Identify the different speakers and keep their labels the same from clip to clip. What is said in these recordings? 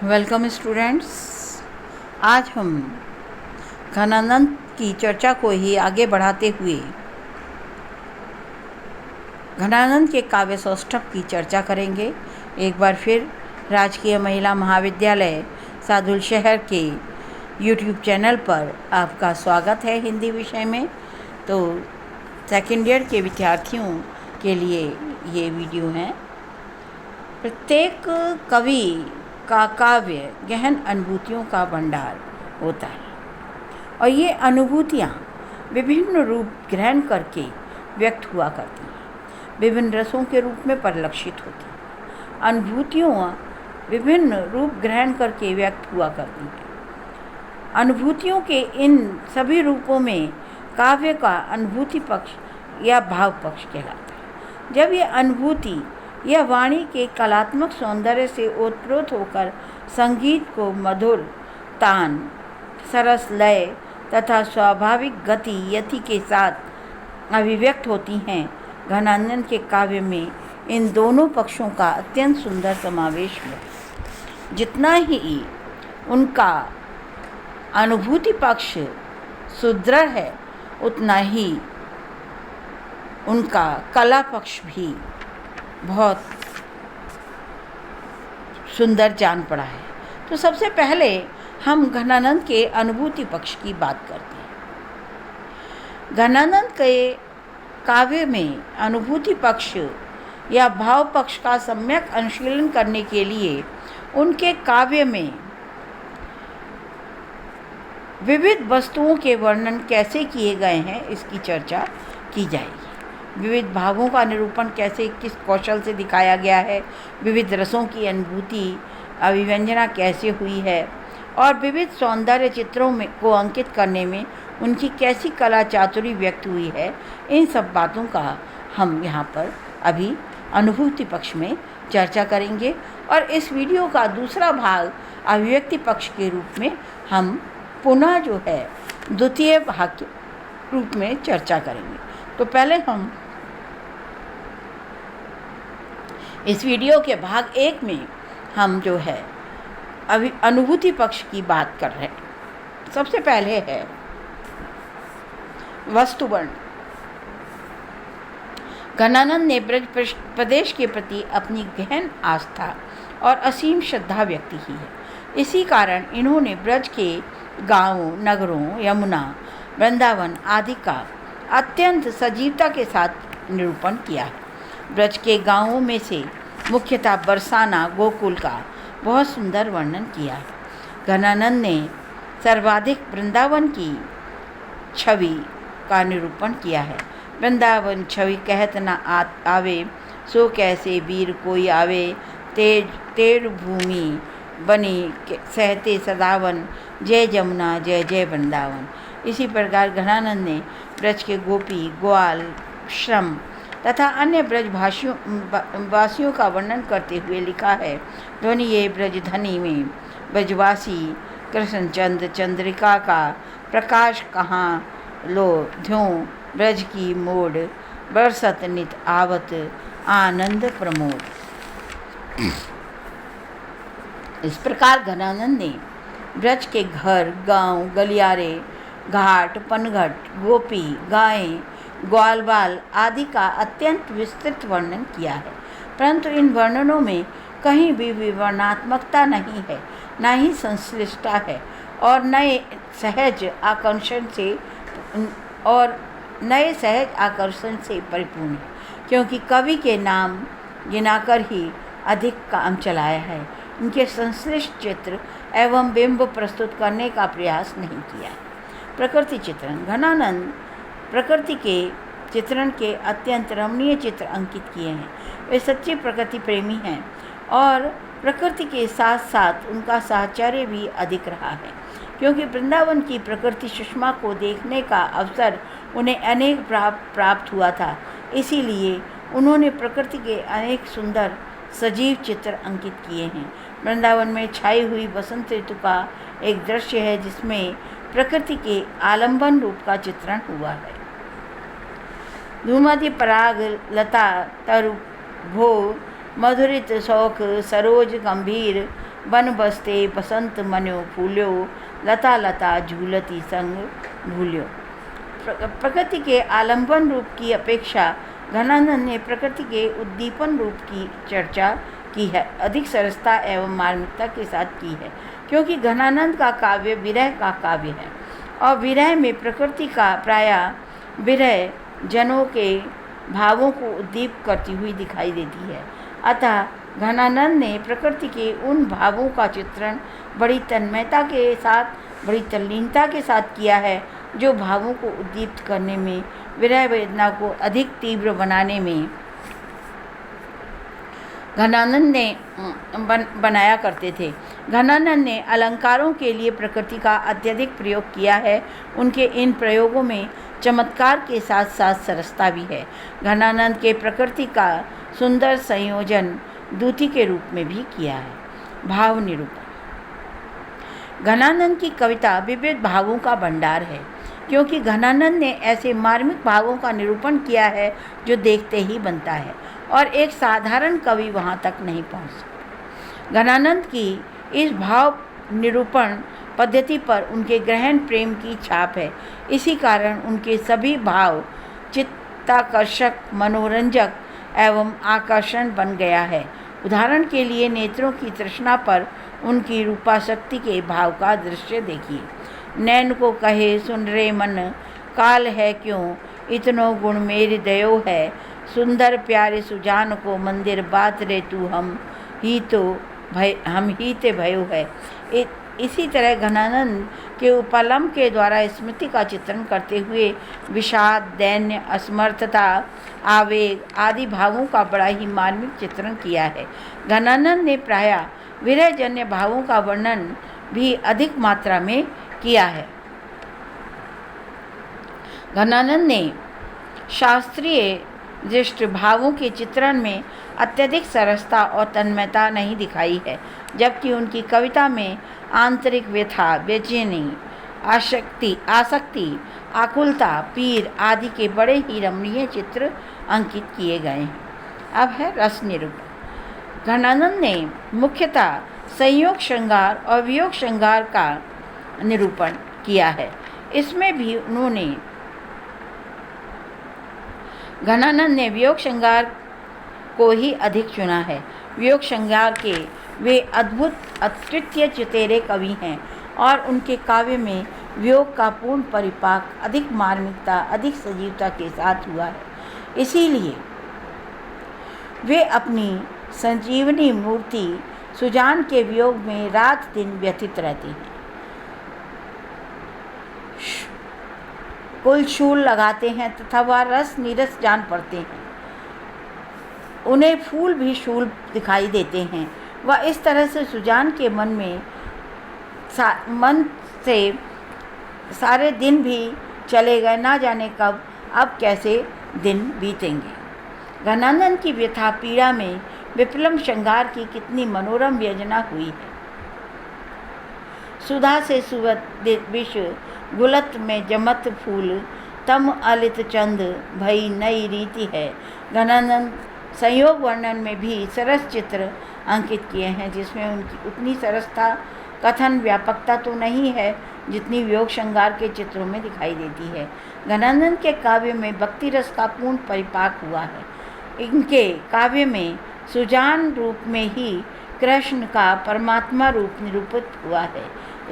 Speaker 1: Welcome students. आज हम घनानंद की चर्चा को ही आगे बढ़ाते हुए घनानंद के काव्य सौष्ठव की चर्चा करेंगे। एक बार फिर राजकीय महिला महाविद्यालय सादुल शहर के YouTube चैनल पर आपका स्वागत है हिंदी विषय में। तो सेकेंड ईयर के विद्यार्थियों के लिए ये वीडियो है। प्रत्येक कवि का काव्य गहन अनुभूतियों का भंडार होता है और ये अनुभूतियाँ विभिन्न रूप ग्रहण करके व्यक्त हुआ करती हैं, विभिन्न रसों के रूप में परिलक्षित होती हैं। अनुभूतियों विभिन्न रूप ग्रहण करके व्यक्त हुआ करती हैं। अनुभूतियों के इन सभी रूपों में काव्य का अनुभूति पक्ष या भाव पक्ष कहलाता है। जब ये अनुभूति यह वाणी के कलात्मक सौंदर्य से ओतप्रोत होकर संगीत को मधुर तान, सरस लय तथा स्वाभाविक गति यति के साथ अभिव्यक्त होती हैं, घनानंद के काव्य में इन दोनों पक्षों का अत्यंत सुंदर समावेश है। जितना ही उनका अनुभूति पक्ष सुदृढ़ है, उतना ही उनका कला पक्ष भी बहुत सुंदर जान पड़ा है। तो सबसे पहले हम घनानंद के अनुभूति पक्ष की बात करते हैं। घनानंद के काव्य में अनुभूति पक्ष या भाव पक्ष का सम्यक अनुशीलन करने के लिए उनके काव्य में विविध वस्तुओं के वर्णन कैसे किए गए हैं, इसकी चर्चा की जाएगी। विविध भावों का निरूपण कैसे किस कौशल से दिखाया गया है, विविध रसों की अनुभूति अभिव्यंजना कैसे हुई है और विविध सौंदर्य चित्रों में को अंकित करने में उनकी कैसी कला चातुरी व्यक्त हुई है, इन सब बातों का हम यहाँ पर अभी अनुभूति पक्ष में चर्चा करेंगे। और इस वीडियो का दूसरा भाग अभिव्यक्ति पक्ष के रूप में हम पुनः जो है द्वितीय भाग के रूप में चर्चा करेंगे। तो पहले हम इस वीडियो के भाग 1 में हम जो है अभी अनुभूति पक्ष की बात कर रहे हैं। सबसे पहले है वस्तुवर्ण। घनानंद ने ब्रज प्रदेश के प्रति अपनी गहन आस्था और असीम श्रद्धा व्यक्त की है। इसी कारण इन्होंने ब्रज के गांवों, नगरों, यमुना, वृंदावन आदि का अत्यंत सजीवता के साथ निरूपण किया है। ब्रज के गांवों में से मुख्यतः बरसाना, गोकुल का बहुत सुंदर वर्णन किया है। घनानंद ने सर्वाधिक वृंदावन की छवि का निरूपण किया है। वृंदावन छवि कहत न आवे, सो कैसे वीर कोई आवे, तेर भूमि बनी सहते सदावन, जय जमुना जय जय वृंदावन। इसी प्रकार घनानंद ने ब्रज के गोपी, ग्वाल, श्रम तथा अन्य ब्रज वासियों का वर्णन करते हुए लिखा है। ध्वनि ये ब्रज धनी में ब्रजवासी कृष्णचंद्र चंद्रिका का प्रकाश कहाँ लो, ध्यों ब्रज की मोड़ बरसत नित आवत आनंद प्रमोद। इस प्रकार घनानंद ने ब्रज के घर, गांव, गलियारे, घाट, पनघट, गोपी, गायें, ग्वालबाल आदि का अत्यंत विस्तृत वर्णन किया है। परंतु इन वर्णनों में कहीं भी विवरणात्मकता नहीं है, न ही संश्लिष्टता है और नए सहज आकर्षण से परिपूर्ण है, क्योंकि कवि के नाम गिनाकर ही अधिक काम चलाया है। इनके संश्लिष्ट चित्र एवं बिंब प्रस्तुत करने का प्रयास नहीं किया। प्रकृति चित्रण। घनानंद प्रकृति के चित्रण के अत्यंत रमणीय चित्र अंकित किए हैं। वे सच्चे प्रकृति प्रेमी हैं और प्रकृति के साथ साथ उनका साहचर्य भी अधिक रहा है, क्योंकि वृंदावन की प्रकृति सुषमा को देखने का अवसर उन्हें अनेक प्राप्त हुआ था। इसीलिए उन्होंने प्रकृति के अनेक सुंदर सजीव चित्र अंकित किए हैं। वृंदावन में छाई हुई बसंत ऋतु का एक दृश्य है, जिसमें प्रकृति के आलंबन रूप का चित्रण हुआ है। धूमति पराग लता तरु भो मधुरित शौक सरोज गंभीर बन बसते बसंत मन्यो फूल्यो, लता लता झूलती संग भूल्यो। प्रकृति के आलंबन रूप की अपेक्षा घनानंद ने प्रकृति के उद्दीपन रूप की चर्चा की है, अधिक सरसता एवं मार्मिकता के साथ की है, क्योंकि घनानंद का काव्य विरह का काव्य है और विरह में प्रकृति का प्रायः विरह जनों के भावों को उद्दीप करती हुई दिखाई देती है। अतः घनानंद ने प्रकृति के उन भावों का चित्रण बड़ी तन्मयता के साथ, बड़ी तल्लीनता के साथ किया है, जो भावों को उद्दीप्त करने में, विरह वेदना को अधिक तीव्र बनाने में घनानंद ने बनाया करते थे। घनानंद ने अलंकारों के लिए प्रकृति का अत्यधिक प्रयोग किया है। उनके इन प्रयोगों में चमत्कार के साथ साथ सरसता भी है। घनानंद के प्रकृति का सुंदर संयोजन दूती के रूप में भी किया है। भाव निरूपण। घनानंद की कविता विविध भावों का भंडार है, क्योंकि घनानंद ने ऐसे मार्मिक भावों का निरूपण किया है जो देखते ही बनता है और एक साधारण कवि वहाँ तक नहीं पहुँच सकता। घनानंद की इस भाव निरूपण पद्धति पर उनके गहन प्रेम की छाप है। इसी कारण उनके सभी भाव चित्ताकर्षक, मनोरंजक एवं आकर्षण बन गया है। उदाहरण के लिए नेत्रों की तृष्णा पर उनकी रूपाशक्ति के भाव का दृश्य देखिए। नैन को कहे सुन रे मन, काल है क्यों इतनो गुण मेरी दयो है, सुंदर प्यारे सुजान को मंदिर बात रे तू हम ही ते भयो है। इसी तरह घनानंद के उपलम के द्वारा स्मृति का चित्रण करते हुए विषाद, दैन्य, असमर्थता, आवेग आदि भावों का बड़ा ही मार्मिक चित्रण किया है। घनानंद ने प्रायः विरहजन्य भावों का वर्णन भी अधिक मात्रा में किया है। घनानंद ने शास्त्रीय दृष्टि भावों के चित्रण में अत्यधिक सरसता और तन्मयता नहीं दिखाई है, जबकि उनकी कविता में आंतरिक व्यथा, बेचैनी, आसक्ति, आकुलता, पीर आदि के बड़े ही रमणीय चित्र अंकित किए गए हैं। अब है रस निरूपण। घनानंद ने मुख्यतः संयोग श्रृंगार और वियोग श्रृंगार का निरूपण किया है। इसमें भी घनानंद ने वियोग श्रृंगार को ही अधिक चुना है। वियोग श्रृंगार के वे अद्भुत अद्वितीय चितेरे कवि हैं और उनके काव्य में वियोग का पूर्ण परिपाक अधिक मार्मिकता, अधिक सजीवता के साथ हुआ है। इसीलिए वे अपनी संजीवनी मूर्ति सुजान के वियोग में रात दिन व्यथित रहते हैं। कुल शूल लगाते हैं तथा वह रस नीरस जान पड़ते हैं। उन्हें फूल भी शूल दिखाई देते हैं। वह इस तरह से सुजान के मन से सारे दिन भी चले गए, ना जाने कब अब कैसे दिन बीतेंगे। घनानंद की व्यथा पीड़ा में विप्लम श्रृंगार की कितनी मनोरम व्यंजना हुई है। सुधा से सुवत विष गुलत में जमत फूल, तम अलित चंद भई नई रीति है। घनानंद संयोग वर्णन में भी सरस चित्र अंकित किए हैं, जिसमें उनकी उतनी सरसता, कथन व्यापकता तो नहीं है जितनी वियोग श्रृंगार के चित्रों में दिखाई देती है। घनानंद के काव्य में भक्ति रस का पूर्ण परिपाक हुआ है। इनके काव्य में सुजान रूप में ही कृष्ण का परमात्मा रूप निरूपित हुआ है।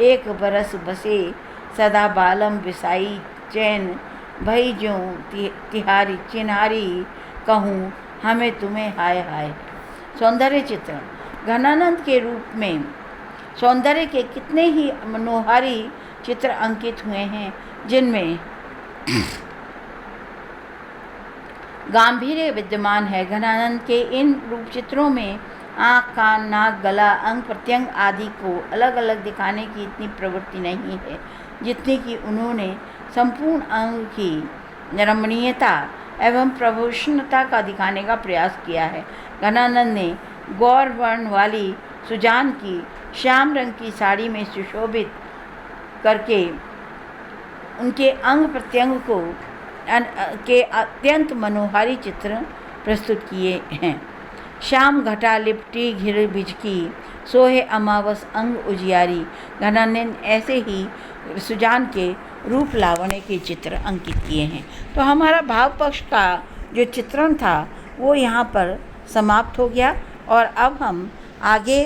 Speaker 1: एक बरस बसे सदा बालम विसाई, चैन भई ज्यों तिहारी चिन्हारी, कहूँ हमें तुम्हें हाय हाय। सौंदर्य चित्रण। घनानंद के रूप में सौंदर्य के कितने ही मनोहारी चित्र अंकित हुए हैं, जिनमें गांधीर्य विद्यमान है। घनानंद के इन रूप चित्रों में आँख, कान, नाक, गला, अंग प्रत्यंग आदि को अलग अलग दिखाने की इतनी प्रवृत्ति नहीं है जितनी कि उन्होंने संपूर्ण अंग की रमणीयता एवं प्रभूषणता का दिखाने का प्रयास किया है। घनानंद ने गौर वर्ण वाली सुजान की श्याम रंग की साड़ी में सुशोभित करके उनके अंग प्रत्यंग के अत्यंत मनोहारी चित्र प्रस्तुत किए हैं। श्याम घटा लिपटी घिर बिजकी, सोहे अमावस अंग उजियारी। घनानंद ऐसे ही सुजान के रूप लावण्य के चित्र अंकित किए हैं। तो हमारा भाव पक्ष का जो चित्रण था वो यहाँ पर समाप्त हो गया और अब हम आगे